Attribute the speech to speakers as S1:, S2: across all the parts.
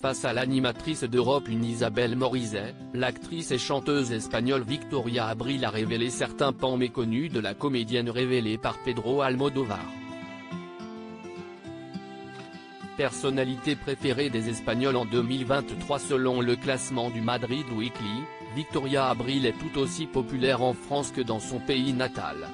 S1: Face à l'animatrice d'Europe 1 Isabelle Morizet, l'actrice et chanteuse espagnole Victoria Abril a révélé certains pans méconnus de la comédienne révélée par Pedro Almodóvar. Personnalité préférée des Espagnols en 2023 selon le classement du Madrid Weekly, Victoria Abril est tout aussi populaire en France que dans son pays natal.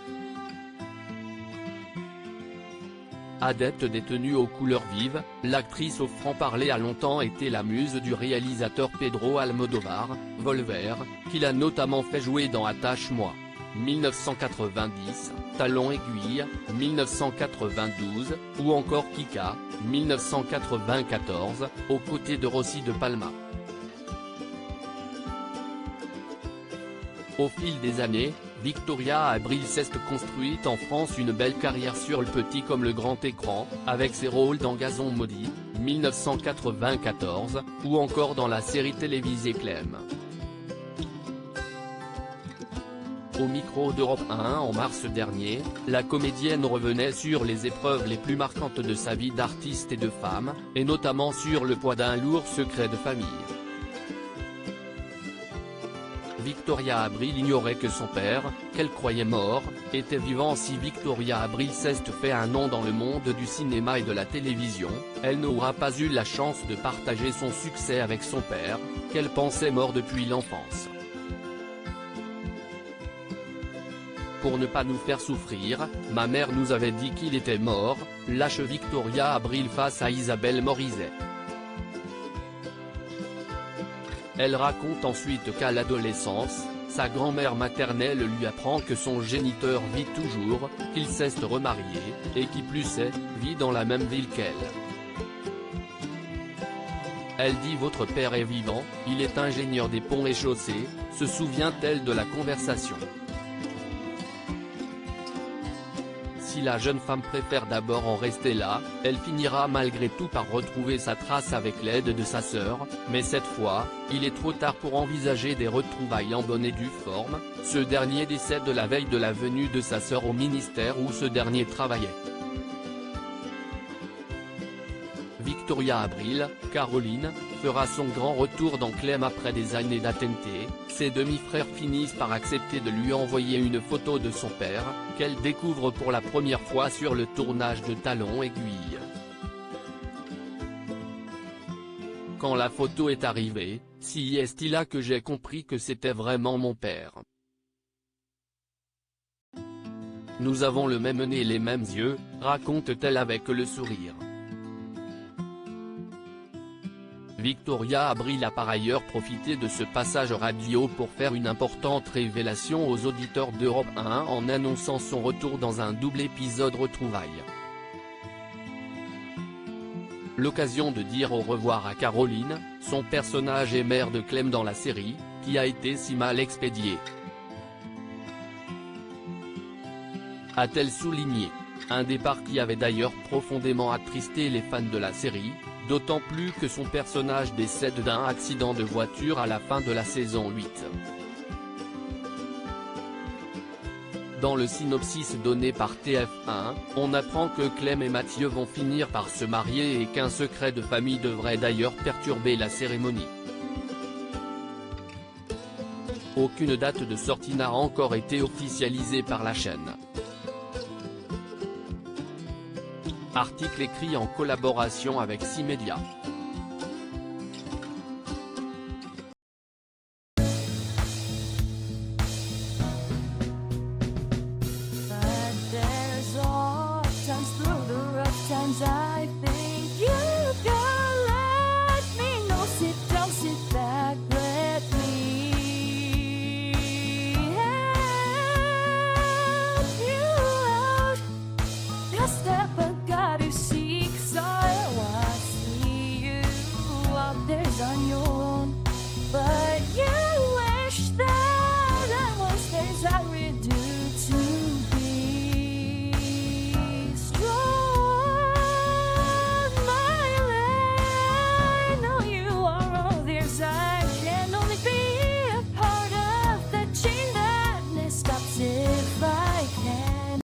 S1: Adepte des tenues aux couleurs vives, l'actrice au franc-parler a longtemps été la muse du réalisateur Pedro Almodóvar, Volver, qu'il a notamment fait jouer dans Attache-moi, 1990, Talons aiguilles, 1992, ou encore Kika, 1994, aux côtés de Rossi de Palma. Au fil des années, Victoria Abril s'est construite en France une belle carrière sur le petit comme le grand écran, avec ses rôles dans Gazon maudit, 1994, ou encore dans la série télévisée Clem. Au micro d'Europe 1 en mars dernier, la comédienne revenait sur les épreuves les plus marquantes de sa vie d'artiste et de femme, et notamment sur le poids d'un lourd secret de famille. Victoria Abril ignorait que son père, qu'elle croyait mort, était vivant. Si Victoria Abril s'est fait un nom dans le monde du cinéma et de la télévision, elle n'aura pas eu la chance de partager son succès avec son père, qu'elle pensait mort depuis l'enfance. Pour ne pas nous faire souffrir, ma mère nous avait dit qu'il était mort, lâche Victoria Abril face à Isabelle Morizet. Elle raconte ensuite qu'à l'adolescence, sa grand-mère maternelle lui apprend que son géniteur vit toujours, qu'il s'est remarié, et qui plus est, vit dans la même ville qu'elle. Elle dit « Votre père est vivant, il est ingénieur des ponts et chaussées », se souvient-elle de la conversation. Si la jeune femme préfère d'abord en rester là, elle finira malgré tout par retrouver sa trace avec l'aide de sa sœur, mais cette fois, il est trop tard pour envisager des retrouvailles en bonne et due forme. Ce dernier décède la veille de la venue de sa sœur au ministère où ce dernier travaillait. Victoria Abril, Caroline, fera son grand retour dans Clem après des années d'attente. Ses demi-frères finissent par accepter de lui envoyer une photo de son père, qu'elle découvre pour la première fois sur le tournage de Talons aiguilles. Quand la photo est arrivée, si est-il là que j'ai compris que c'était vraiment mon père. Nous avons le même nez et les mêmes yeux, raconte-t-elle avec le sourire. Victoria Abril a par ailleurs profité de ce passage radio pour faire une importante révélation aux auditeurs d'Europe 1 en annonçant son retour dans un double épisode retrouvailles. L'occasion de dire au revoir à Caroline, son personnage et mère de Clem dans la série, qui a été si mal expédiée. A-t-elle souligné. Un départ qui avait d'ailleurs profondément attristé les fans de la série, d'autant plus que son personnage décède d'un accident de voiture à la fin de la saison 8. Dans le synopsis donné par TF1, on apprend que Clem et Mathieu vont finir par se marier et qu'un secret de famille devrait d'ailleurs perturber la cérémonie. Aucune date de sortie n'a encore été officialisée par la chaîne. Article écrit en collaboration avec 6 médias.